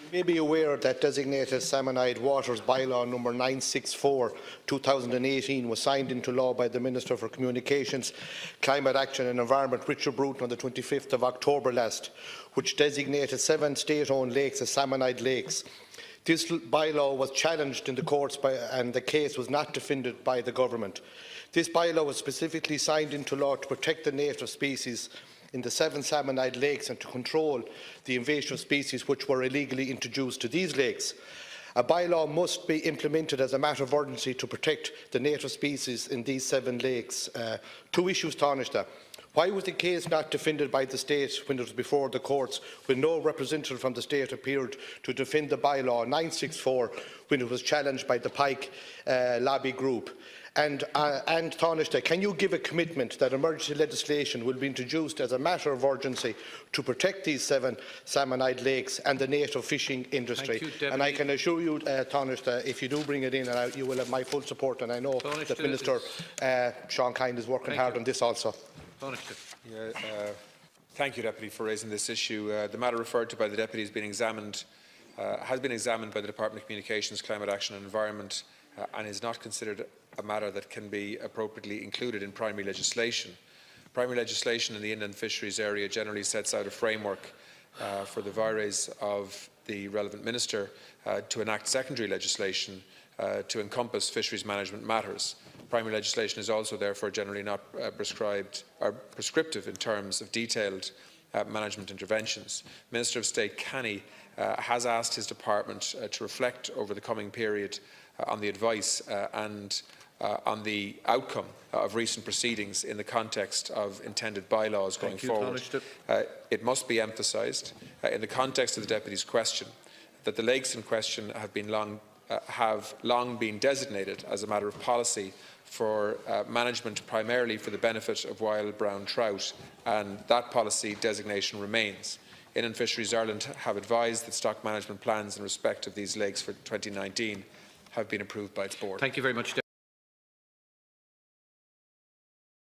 You may be aware that designated salmonid waters bylaw number 964/2018 was signed into law by the Minister for Communications, Climate Action and Environment, Richard Bruton, on the 25th of October last, which designated 7 state-owned lakes as salmonid lakes. This bylaw was challenged in the courts and the case was not defended by the government. This bylaw was specifically signed into law to protect the native species in the 7 salmonid lakes and to control the invasive species which were illegally introduced to these lakes. A bylaw must be implemented as a matter of urgency to protect the native species in these 7 lakes. 2 issues, Tánaiste. Why was the case not defended by the state when it was before the courts, when no representative from the state appeared to defend the bylaw 964 when it was challenged by the Pike lobby group? And Tánaiste, can you give a commitment that emergency legislation will be introduced as a matter of urgency to protect these 7 salmonid lakes and the native fishing industry? And I can assure you, Tánaiste, if you do bring it in, you will have my full support, and I know that Minister Sean Kine is working hard on this also. Thank you, Deputy, for raising this issue. The matter referred to by the Deputy has been examined by the Department of Communications, Climate Action and Environment and is not considered a matter that can be appropriately included in primary legislation. Primary legislation in the inland fisheries area generally sets out a framework for the vires of the relevant minister to enact secondary legislation to encompass fisheries management matters. Primary legislation is also therefore generally not prescribed or prescriptive in terms of detailed management interventions. Minister of State Canny has asked his department to reflect over the coming period on the advice and on the outcome of recent proceedings in the context of intended bylaws going forward. It must be emphasised in the context of the Deputy's question that the lakes in question have long been designated as a matter of policy for management primarily for the benefit of wild brown trout, and that policy designation remains. Inland Fisheries Ireland have advised that stock management plans in respect of these lakes for 2019 have been approved by its board. Thank you very much.